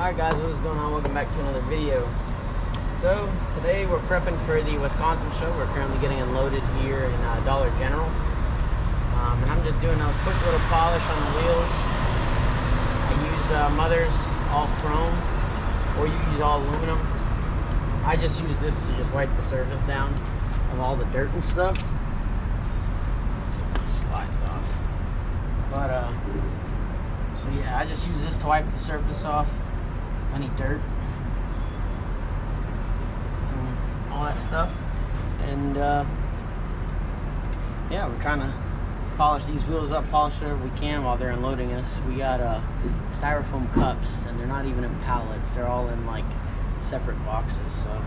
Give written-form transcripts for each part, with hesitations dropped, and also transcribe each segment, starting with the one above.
Alright guys, what is going on? Welcome back to another video. So today we're prepping for the Wisconsin show. We're currently getting unloaded here in Dollar General. And I'm just doing a quick little polish on the wheels. I use Mother's all chrome, or you use all aluminum. I just use this to just wipe the surface down of all the dirt and stuff. Take these slides off. But so yeah, I just use this to wipe the surface off, any dirt and all that stuff. And yeah, we're trying to polish these wheels up, polish whatever we can while they're unloading us. We got styrofoam cups, and they're not even in pallets, they're all in like separate boxes, so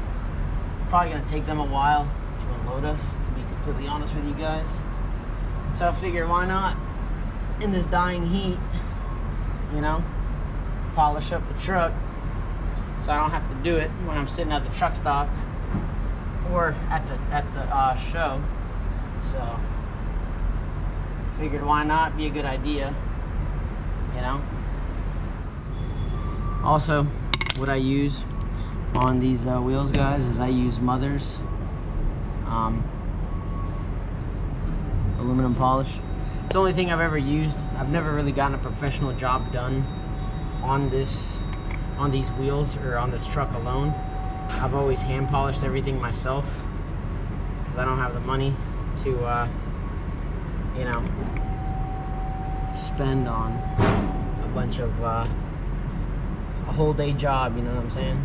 probably gonna take them a while to unload us, to be completely honest with you guys. So I figured, why not, in this dying heat, you know, polish up the truck so I don't have to do it when I'm sitting at the truck stop or at the show. So figured, why not, be a good idea, you know. Also, what I use on these wheels, guys, is I use Mother's aluminum polish. It's the only thing I've ever used. I've never really gotten a professional job done on these wheels or on this truck alone. I've always hand polished everything myself because I don't have the money to you know, spend on a bunch of a whole day job, you know what I'm saying?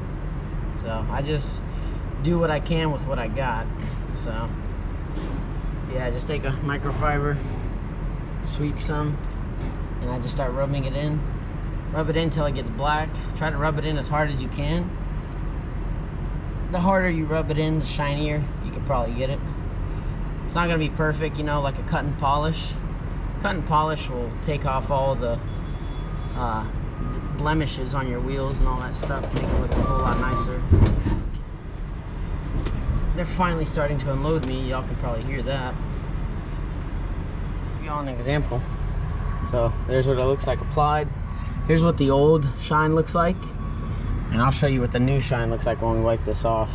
So I just do what I can with what I got. So yeah, just take a microfiber, sweep some, and I just start rubbing it in. Rub it in until it gets black. Try to rub it in as hard as you can. The harder you rub it in, the shinier you can probably get it. It's not gonna be perfect, you know, like a cut and polish. Cut and polish will take off all the blemishes on your wheels and all that stuff, make it look a whole lot nicer. They're finally starting to unload me. Y'all can probably hear that. Give y'all an example. So there's what it looks like applied. Here's what the old shine looks like, and I'll show you what the new shine looks like when we wipe this off.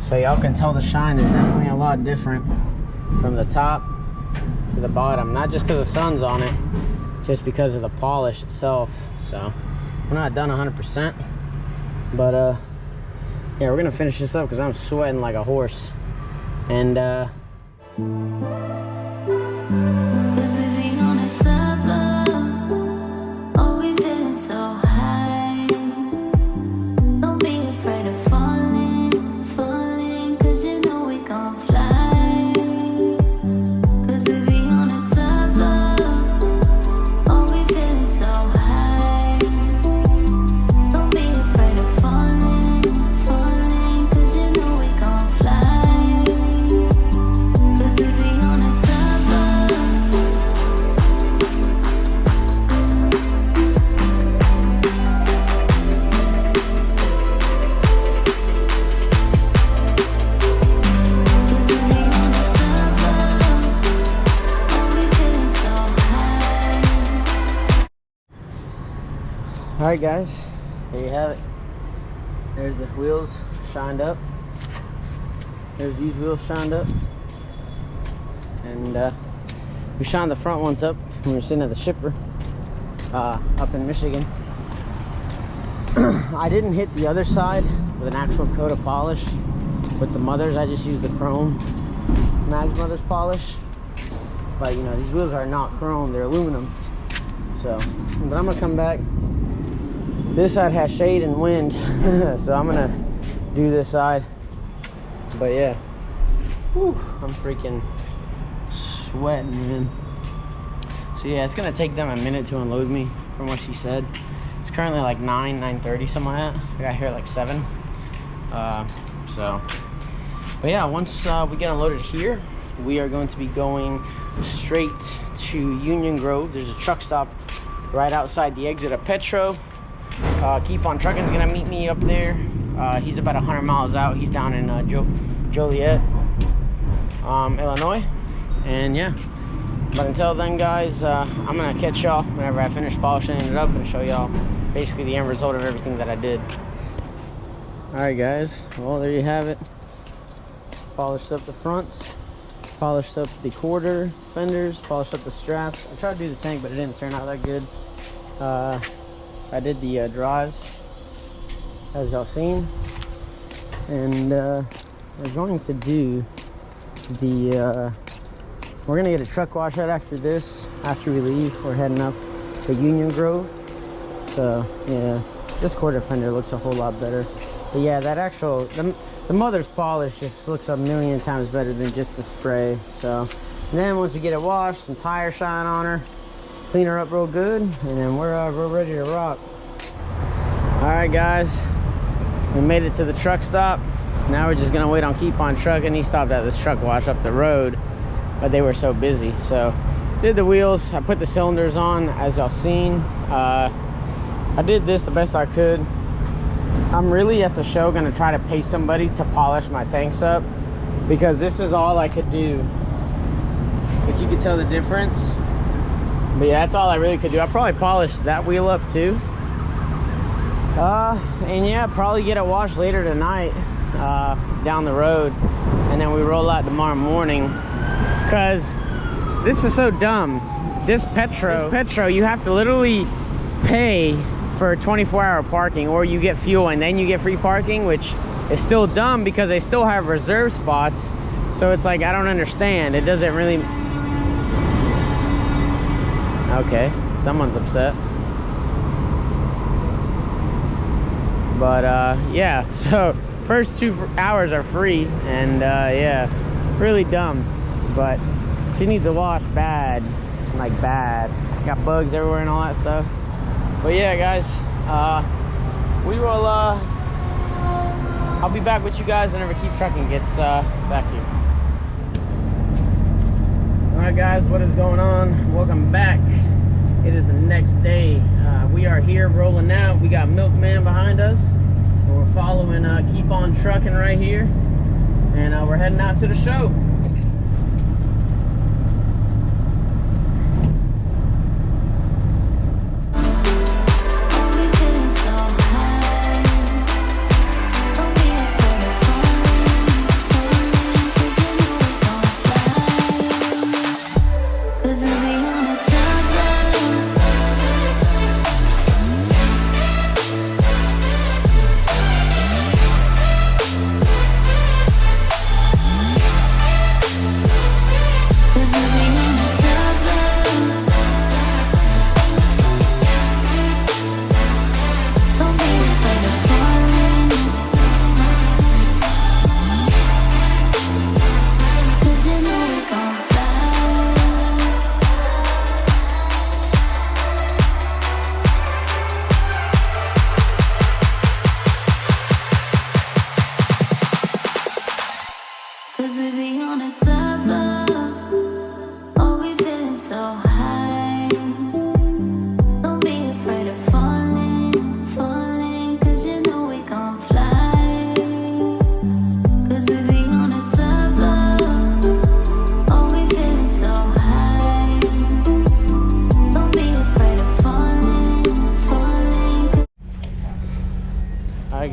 So y'all can tell the shine is definitely a lot different from the top to the bottom. Not just because the sun's on it, just because of the polish itself. So we're not done 100%, but yeah, we're gonna finish this up because I'm sweating like a horse. And alright guys, there you have it. There's the wheels shined up. There's these wheels shined up. And we shined the front ones up when we were sitting at the shipper up in Michigan. I didn't hit the other side with an actual coat of polish with the Mother's. I just used the chrome Mag's Mother's polish. But you know, these wheels are not chrome, they're aluminum. So, but I'm gonna come back. This side has shade and wind, so I'm gonna do this side. But yeah, whew, I'm freaking sweating, man. So yeah, it's gonna take them a minute to unload me, from what she said. It's currently like 9:30, something like that. I got here at like 7. So, but yeah, once we get unloaded here, we are going to be going straight to Union Grove. There's a truck stop right outside the exit of Petro. Keep on Trucking's gonna meet me up there. He's about 100 miles out. He's down in Joliet. Illinois. And yeah, but until then, guys, I'm gonna catch y'all whenever I finish polishing it up and show y'all basically the end result of everything that I did. All right, guys, well, there you have it. Polished up the fronts, polished up the quarter fenders, polished up the straps. I tried to do the tank, but it didn't turn out that good. I did the drives, as y'all seen, and we're going to do the we're gonna get a truck wash right after this. After we leave, we're heading up to Union Grove. So yeah, this quarter fender looks a whole lot better. But yeah, that actual the mother's polish just looks a million times better than just the spray. So and then once we get it washed, some tire shine on her, clean her up real good, and then we're ready to rock. All right, guys, we made it to the truck stop. Now we're just gonna wait on Keep On Trucking. He stopped at this truck wash up the road, but they were so busy. So did the wheels, I put the cylinders on, as y'all seen. I did this the best I could. I'm really at the show gonna try to pay somebody to polish my tanks up, because this is all I could do. But you can tell the difference. But yeah, that's all I really could do. I probably polished that wheel up too. And yeah, probably get it washed later tonight, down the road, and then we roll out tomorrow morning. Because this is so dumb. This Petro, you have to literally pay for 24-hour parking, or you get fuel and then you get free parking, which is still dumb because they still have reserve spots. So it's like, I don't understand. It doesn't really... Okay, someone's upset. But yeah, so first 2 hours are free, and yeah, really dumb. But she needs a wash bad, like bad. Got bugs everywhere and all that stuff. But yeah, guys, we will I'll be back with you guys whenever Keep Trucking gets back here. All right, guys, what is going on? Welcome back. It is the next day. We are here rolling out. We got Milkman behind us, and we're following Keep On Trucking right here, and we're heading out to the show.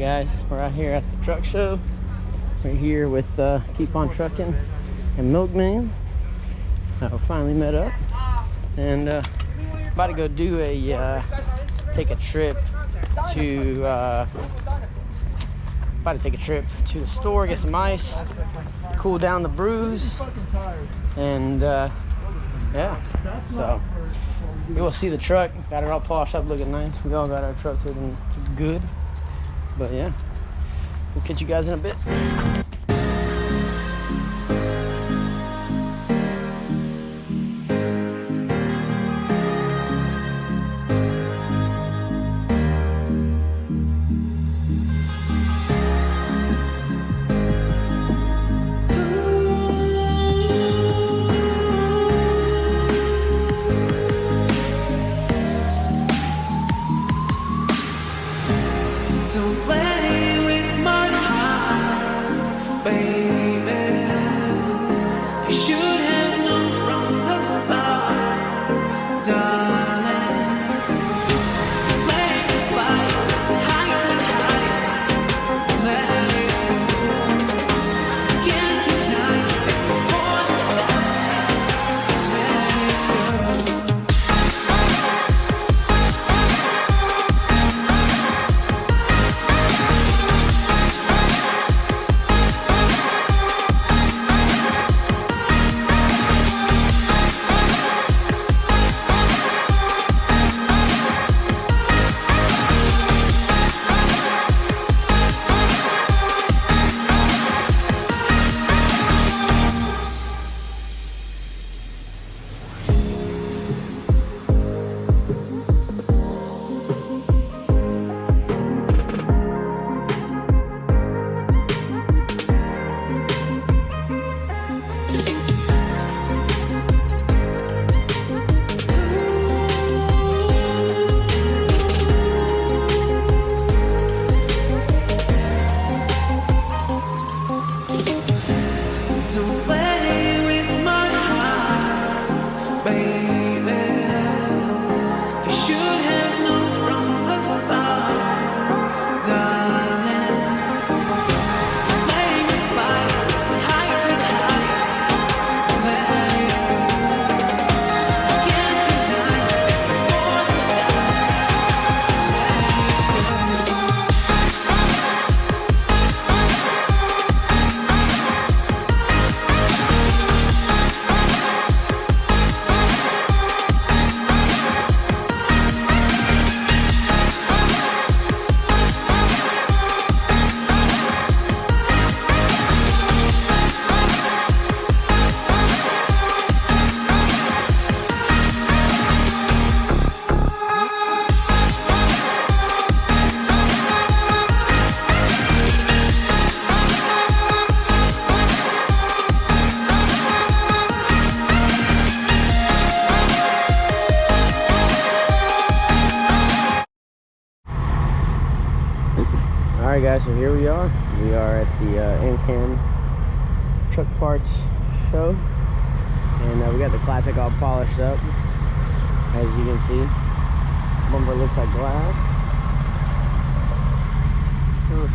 Guys, we're out here at the truck show. We're here with Keep On Trucking and Milkman. We finally met up, and about to go do a take a trip to the store, get some ice, cool down the brews, and yeah, so you will see the truck. Got it all polished up, looking nice. We all got our trucks looking good. But yeah, we'll catch you guys in a bit. Don't play with my heart, baby. Alright guys, so here we are. We are at the Amcan truck parts show. And we got the classic all polished up. As you can see, lumber looks like glass. Oof,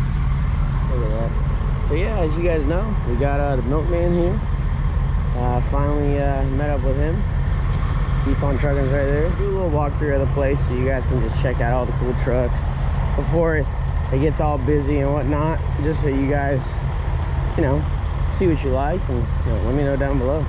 look at that. So yeah, as you guys know, we got the milkman here. Finally met up with him. Keep on Trucking's right there. Do a little walkthrough of the place so you guys can just check out all the cool trucks before it gets all busy and whatnot. Just so you guys, you know, see what you like and let me know down below.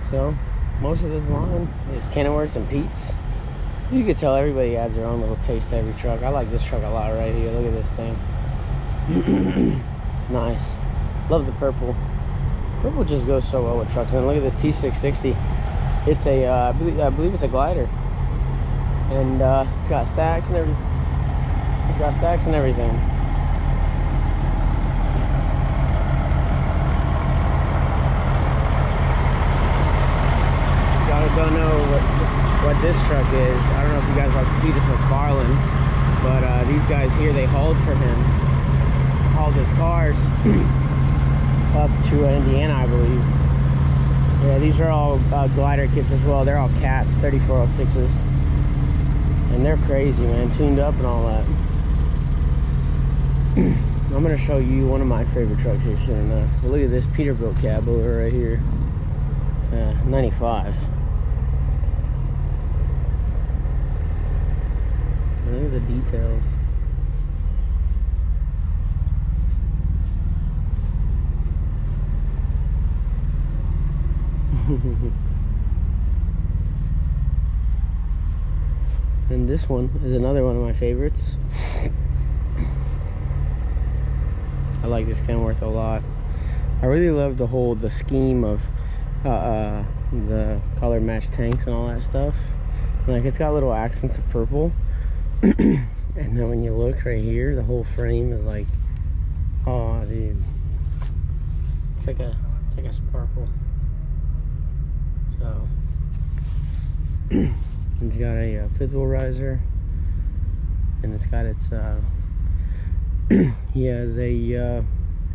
So, most of this line is Kenworths and Pete's. You can tell everybody adds their own little taste to every truck. I like this truck a lot right here. Look at this thing. It's nice. Love the purple. Purple just goes so well with trucks. And look at this T660. It's a, I believe it's a glider. And it's got stacks and everything. It's got stacks and everything. Don't know what this truck is. I don't know if you guys like Cletus McFarland, but these guys here, they hauled for him, hauled his cars up to Indiana, I believe. Yeah, these are all glider kits as well. They're all cats, 3406s, and they're crazy, man, tuned up and all that. I'm gonna show you one of my favorite trucks here soon enough. But look at this Peterbilt cab over right here, 95. Look at the details. And this one is another one of my favorites. I like this Kenworth a lot. I really love the scheme of the color match tanks and all that stuff. Like, it's got little accents of purple. And then when you look right here, the whole frame is like, oh dude, it's like a sparkle. So it's got a fifth wheel riser, and it's got its he has a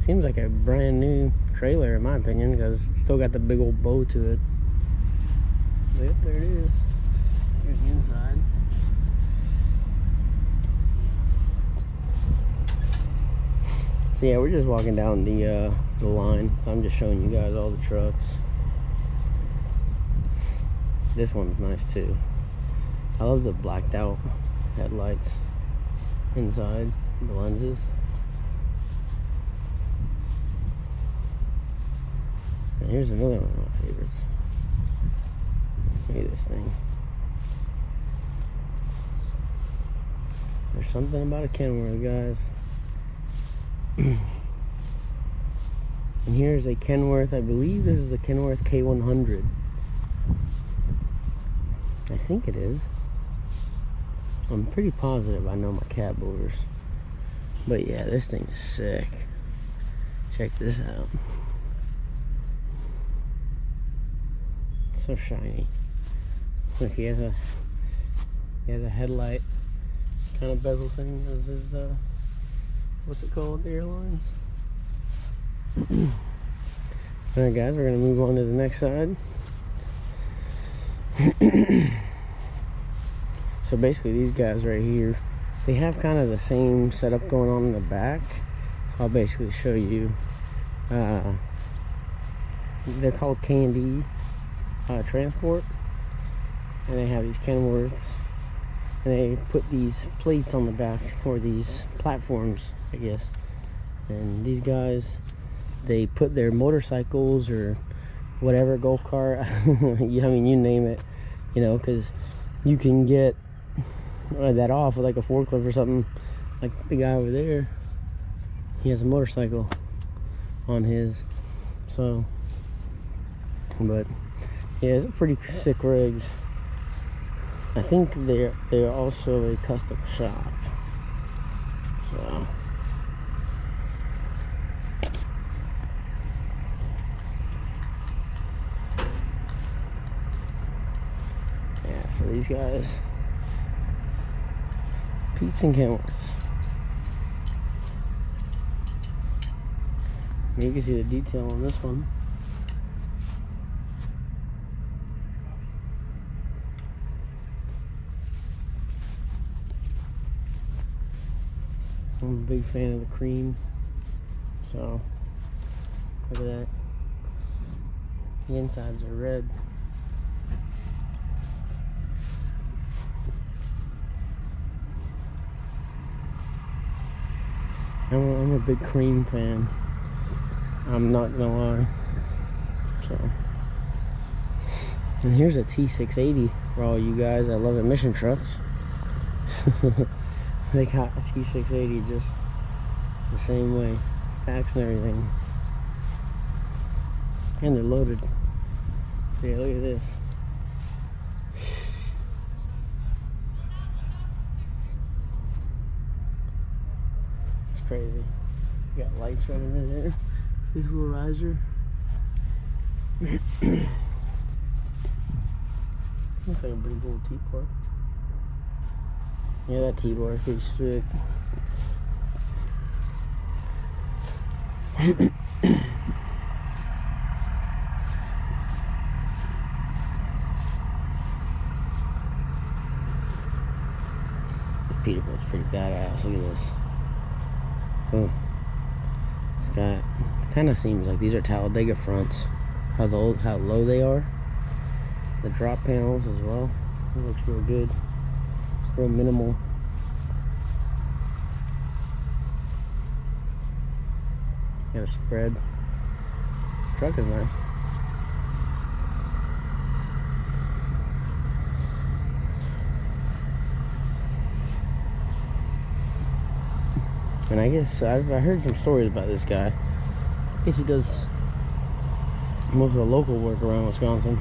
seems like a brand new trailer in my opinion, because it's still got the big old bow to it. Yep, there it is. Here's the inside. So yeah, we're just walking down the line, so I'm just showing you guys all the trucks. This one's nice too. I love the blacked out headlights inside, the lenses. And here's another one of my favorites. Look at this thing. There's something about a Kenworth, guys. And here's a Kenworth. I believe this is a Kenworth K100. I think it is. I'm pretty positive. I know my cab orders. But yeah, this thing is sick. Check this out. It's so shiny. Look, he has a headlight kind of bezel thing as his what's it called? The airlines. Alright guys, we're gonna move on to the next side. So basically these guys right here, they have kind of the same setup going on in the back. So I'll basically show you. They're called K&D Transport, and they have these Kenworths, and they put these plates on the back, or these platforms, I guess. And these guys, they put their motorcycles or whatever, golf cart, I mean, you name it, you know, because you can get that off with like a forklift or something. Like the guy over there, he has a motorcycle on his. So, but yeah, it's pretty sick rigs. I think they're also a custom shop. So yeah, so these guys, Pete's and Kenworths. You can see the detail on this one. I'm a big fan of the cream, so look at that. The insides are red. I'm a big cream fan. I'm not gonna lie. So, and here's a T680 for all you guys that love emission trucks. They got a T680 just the same way, stacks and everything, and they're loaded. Yeah, look at this. It's crazy. You got lights right under there. Fifth wheel riser. Looks like a pretty cool T-bar. Yeah, that T-bar is pretty sick. This Peterbilt's pretty badass. Look at this. Oh, it's got. Kind of seems like these are Talladega fronts. How low they are. The drop panels as well. It looks real good. Real minimal. Got a spread. Truck is nice. And I guess I heard some stories about this guy. I guess he does most of the local work around Wisconsin.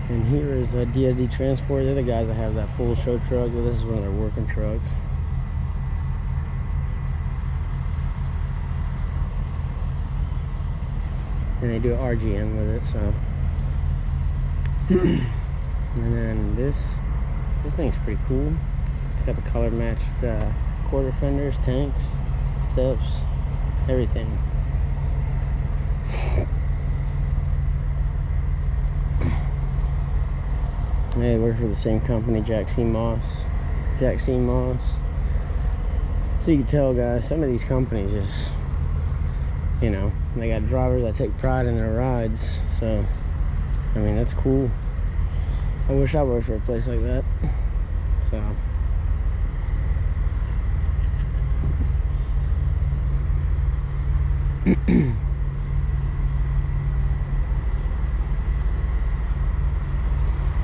And here is a DSD Transport. They're the guys that have that full show truck, but this is one of their working trucks. And they do an RGM with it, so. And then this thing's pretty cool. It's got the color matched quarter fenders, tanks, steps, everything. They work for the same company, Jack C. Moss. So you can tell, guys, some of these companies just, you know, they got drivers that take pride in their rides. So, I mean, that's cool. I wish I worked for a place like that. So.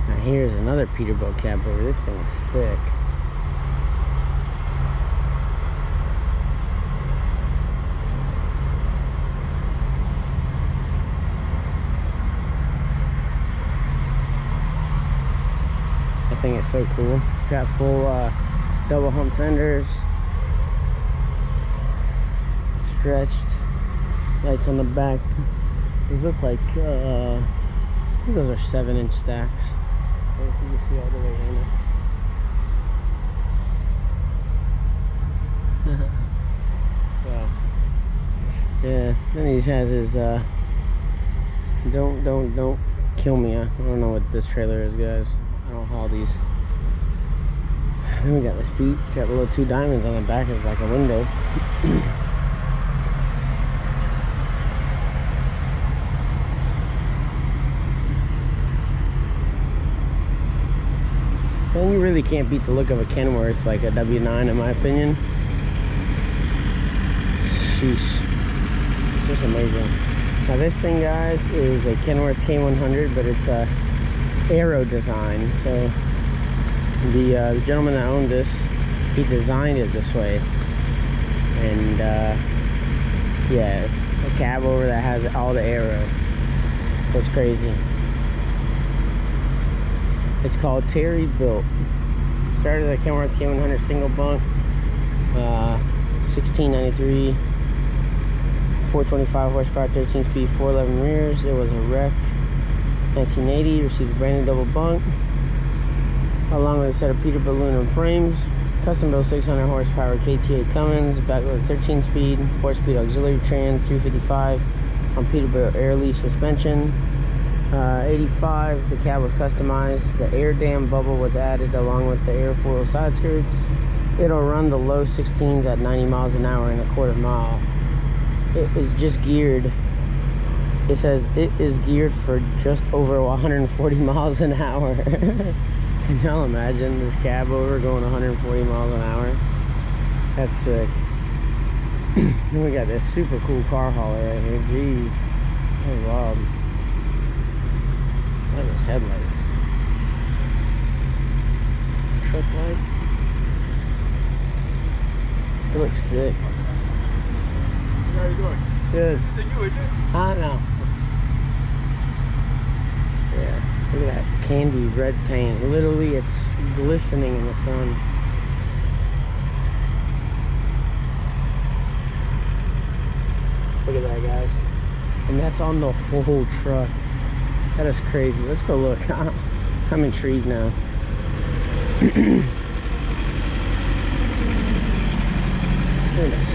Now here's another Peterbilt cab over. This thing is sick. That thing is so cool. It's got full double hump fenders, stretched lights on the back. These look like I think those are 7-inch stacks. I think you can see all the way in it. So yeah, then he has his don't kill me. I don't know what this trailer is, guys. I don't haul these. Then we got this Pete. It's got the little 2 diamonds on the back. It's like a window. And you really can't beat the look of a Kenworth, like a W9, in my opinion. Sheesh. It's just amazing. Now this thing, guys, is a Kenworth K100, but it's a aero design. So the gentleman that owned this, he designed it this way. And yeah, cab over that has all the aero. That's crazy. It's called Terry Built. Started at Kenworth K100 single bunk, 1693, 425 horsepower, 13 speed, 411 rears. It was a wreck. 1980, received a brand new double bunk, along with a set of Peterbilt aluminum frames. Custom built 600 horsepower KTA Cummins, back with a 13 speed, 4 speed auxiliary trans, 355 on Peterbilt air leaf suspension. 85, the cab was customized. The air dam bubble was added along with the airfoil side skirts. It'll run the low 16s at 90 miles an hour in a quarter mile. It is just geared. It says it is geared for just over 140 miles an hour. Can y'all imagine this cab over going 140 miles an hour? That's sick. Then we got this super cool car hauler right here. Jeez. That's wild. Look at those headlights. Truck light. It looks sick. How you doing? Good. Is it you, is it? I know. Yeah. Look at that candy red paint. Literally, it's glistening in the sun. Look at that, guys. And that's on the whole truck. That is crazy. Let's go look. I'm intrigued now.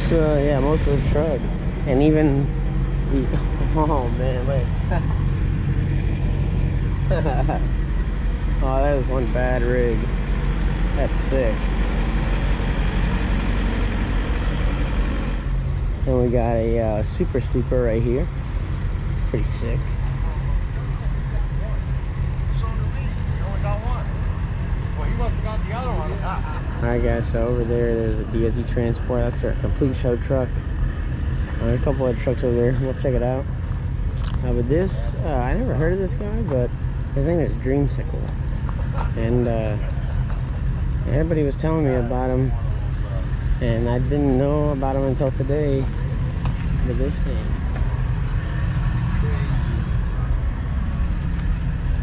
Yeah, most of the truck. And even the... Oh, man, wait. Oh, that is one bad rig. That's sick. And we got a super sleeper right here. Pretty sick. So do we. We only got one. Well, he must have got the other one. Alright guys, so over there's a DSD Transport. That's their complete show truck. There's a couple of trucks over there. We'll check it out. But this, I never heard of this guy, but his name is Dreamsicle. And everybody was telling me about him. And I didn't know about him until today. But this thing, it's crazy.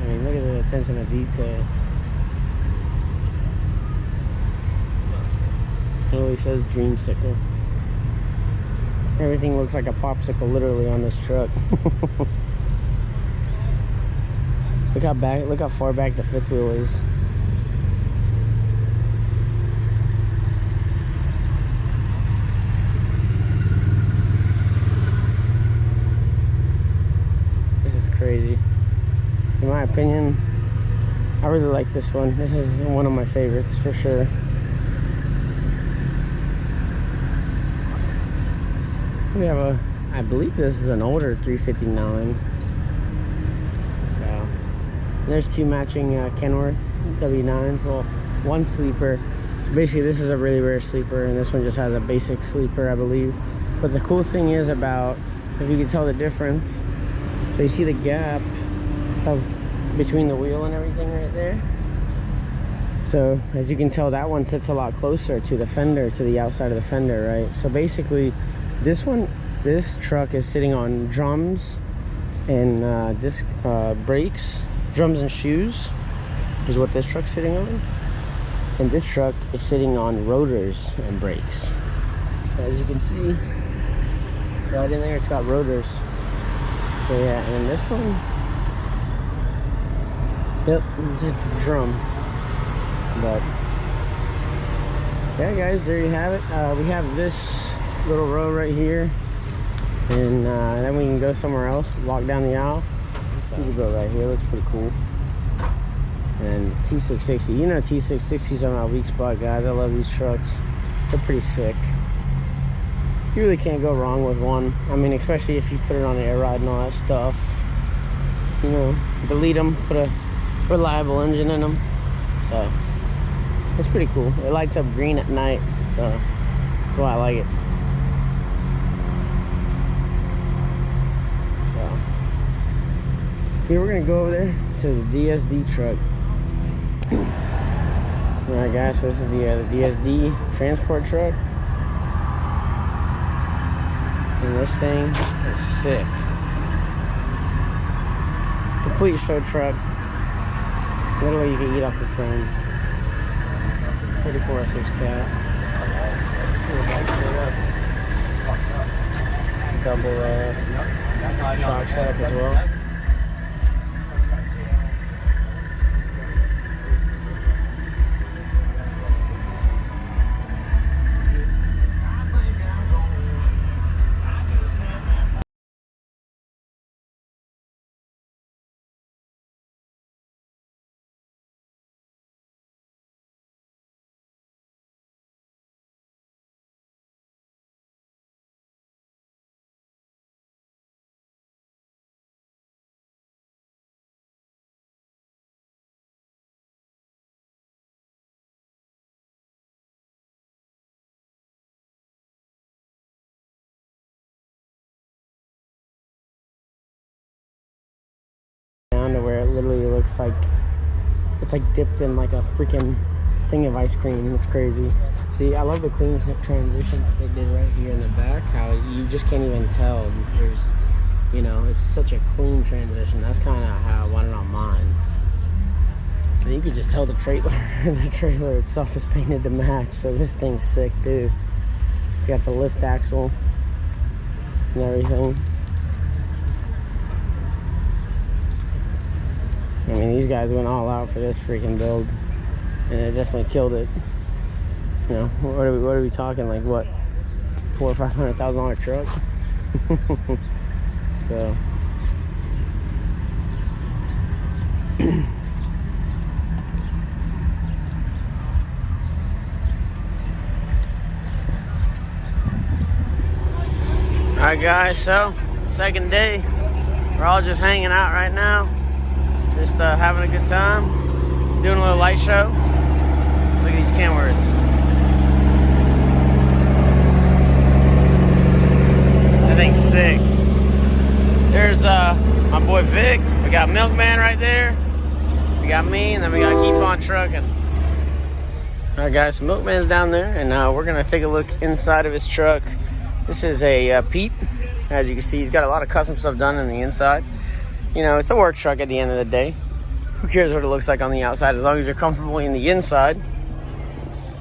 I mean, look at the attention to detail. It always says Dreamsicle. Everything looks like a popsicle literally on this truck. Look how far back the fifth wheel is. This is crazy. In my opinion, I really like this one. This is one of my favorites for sure. We have a, I believe this is an older 359. So, there's two matching Kenworth W9s. Well, one sleeper. So basically this is a really rare sleeper, and this one just has a basic sleeper, I believe. But the cool thing is about, if you can tell the difference, so you see the gap of between the wheel and everything right there. So as you can tell, that one sits a lot closer to the fender, to the outside of the fender, right? So basically this truck is sitting on drums and disc brakes, drums and shoes is what this truck's sitting on. And this truck is sitting on rotors and brakes. So as you can see, right in there, it's got rotors. So yeah, and this one, yep, it's a drum. But yeah, guys, there you have it. We have this little row right here, and then we can go somewhere else, walk down the aisle. This Peterbilt right here looks pretty cool. And T660, you know T660s are my weak spot, guys. I love these trucks. They're pretty sick. You really can't go wrong with one. I mean, especially if you put it on air ride and all that stuff. You know, delete them, put a reliable engine in them. So it's pretty cool. It lights up green at night, so that's why I like it. So here we're gonna go over there to the DSD truck. Alright guys, so this is the DSD transport truck. And this thing is sick. Complete show truck. Literally, you can eat off the frame. 3406 cat. Double shock setup as well. Down to where it literally looks like it's like dipped in like a freaking thing of ice cream. It's crazy. See, I love the clean transition that they did right here in the back. How you just can't even tell. There's, you know, it's such a clean transition. That's kind of how I want it on mine. And you can just tell the trailer, the trailer itself is painted to match. So this thing's sick too. It's got the lift axle and everything. I mean, these guys went all out for this freaking build, and they definitely killed it. You know, what are we talking? Like what, $400,000 or $500,000 truck? So, all right, guys. So, second day. We're all just hanging out right now. Just having a good time, doing a little light show. Look at these Kenworths. That thing's sick. There's my boy Vic. We got Milkman right there. We got me, and then we got Keep On Trucking. All right, guys, so Milkman's down there, and we're gonna take a look inside of his truck. This is a Pete. As you can see, he's got a lot of custom stuff done in the inside. You know, it's a work truck at the end of the day. Who cares what it looks like on the outside as long as you're comfortable in the inside.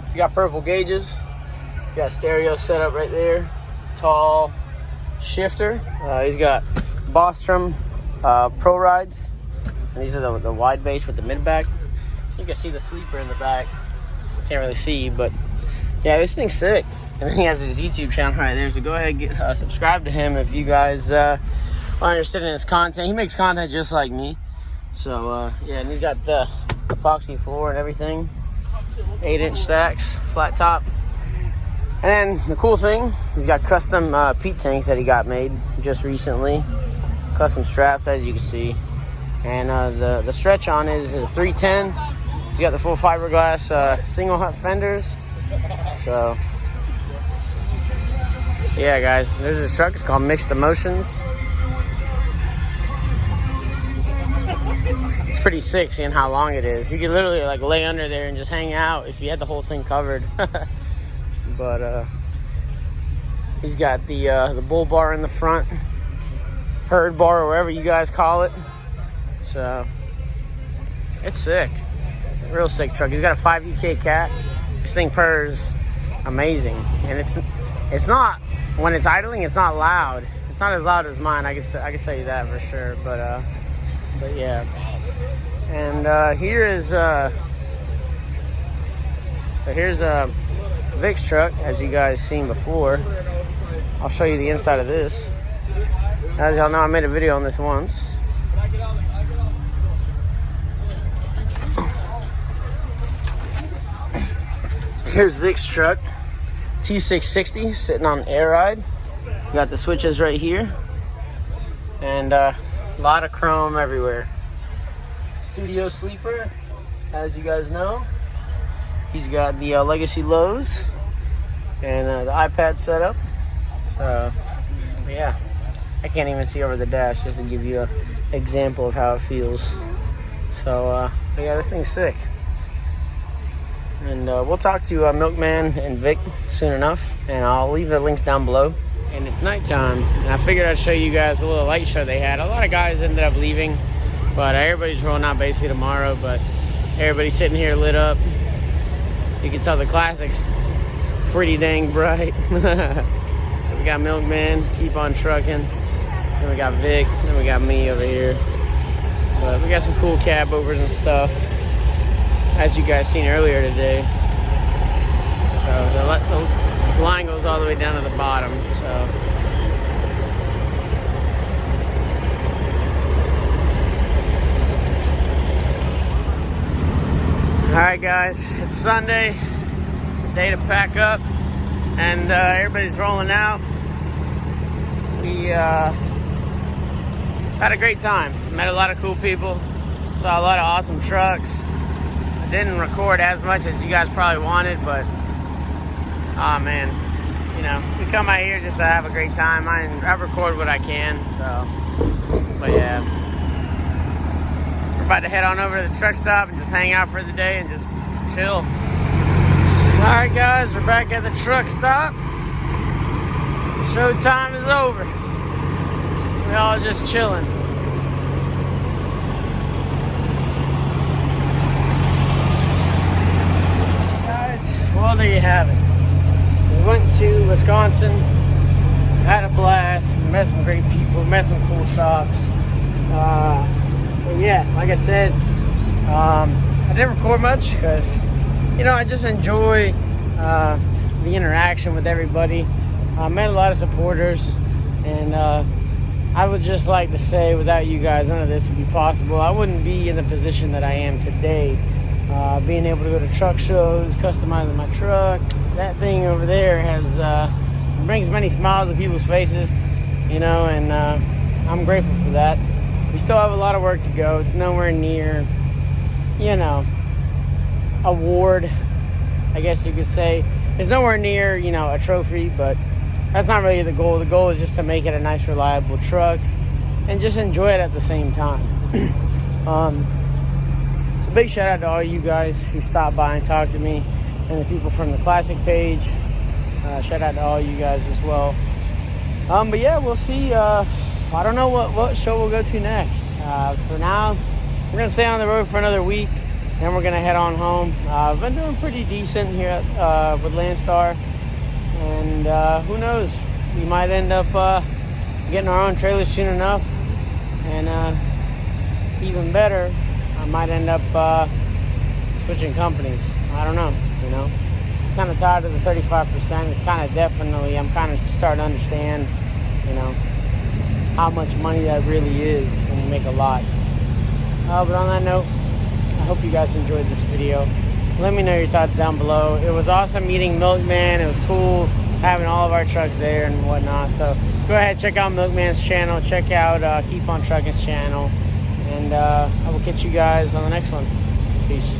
He's got purple gauges. He's got stereo set up right there. Tall shifter. He's got Bostrom Pro Rides. And these are the wide base with the mid back. You can see the sleeper in the back. Can't really see, but yeah, this thing's sick. And then he has his YouTube channel right there. So go ahead and subscribe to him if you guys are interested in his content. He makes content just like me. So yeah, and he's got the epoxy floor and everything. 8-inch stacks, flat top. And then the cool thing, he's got custom Pete tanks that he got made just recently. Custom straps, as you can see. And the stretch on is a 310. He's got the full fiberglass single hut fenders. So yeah, guys, there's this truck. It's called Mixed Emotions. It's pretty sick seeing how long it is. You could literally like lay under there and just hang out if you had the whole thing covered. But he's got the bull bar in the front, herd bar, or whatever you guys call it. So it's sick. Real sick truck. He's got a 5EK cat. This thing purrs amazing, and it's not, when it's idling, it's not loud. It's not as loud as mine. I can tell you that for sure. But yeah. And here is so here's Vic's truck, as you guys seen before. I'll show you the inside of this. As y'all know, I made a video on this once. So here's Vic's truck, T660, sitting on air ride. You got the switches right here, and a lot of chrome everywhere. Studio sleeper, as you guys know. He's got the legacy lows and the iPad setup. So yeah, I can't even see over the dash, just to give you an example of how it feels. So but yeah, this thing's sick. And we'll talk to Milkman and Vic soon enough, and I'll leave the links down below and it's nighttime. And I figured I'd show you guys a little light show they had. A lot of guys ended up leaving, but everybody's rolling out basically tomorrow. But everybody's sitting here lit up. You can tell the classic's pretty dang bright. So we got Milkman, Keep on Trucking. Then we got Vic. Then we got me over here. But we got some cool cab overs and stuff, as you guys seen earlier today. So the line goes all the way down to the bottom. So alright guys, it's Sunday, day to pack up, and everybody's rolling out. We had a great time. Met a lot of cool people. Saw a lot of awesome trucks. I didn't record as much as you guys probably wanted, but oh man, you know, we come out here just to have a great time. I record what I can, so, but yeah. We're about to head on over to the truck stop and just hang out for the day and just chill. Alright guys, we're back at the truck stop. Showtime is over. We all just chilling. Guys, well there you have it. We went to Wisconsin, had a blast, met some great people, met some cool shops. But yeah, like I said, I didn't record much because, you know, I just enjoy the interaction with everybody. I met a lot of supporters, and I would just like to say, without you guys, none of this would be possible. I wouldn't be in the position that I am today. Being able to go to truck shows, customizing my truck, that thing over there has brings many smiles to people's faces, you know, and I'm grateful for that. We still have a lot of work to go. It's nowhere near, you know, award, I guess you could say. It's nowhere near, you know, a trophy, but that's not really the goal. The goal is just to make it a nice, reliable truck and just enjoy it at the same time. So big shout out to all you guys who stopped by and talked to me, and the people from the Classic page. Shout out to all you guys as well. But yeah, we'll see. I don't know what show we'll go to next. For now, we're going to stay on the road for another week, and we're going to head on home. I've been doing pretty decent here with Landstar. And who knows, we might end up getting our own trailer soon enough. And even better, I might end up switching companies. I don't know, you know. I'm kind of tired of the 35%. It's kind of definitely, I'm kind of starting to understand, you know, how much money that really is when you make a lot. But on that note, I hope you guys enjoyed this video. Let me know your thoughts down below. It was awesome meeting Milkman. It was cool having all of our trucks there and whatnot. So go ahead, check out Milkman's channel. Check out Keep on Trucking's channel. And I will catch you guys on the next one. Peace.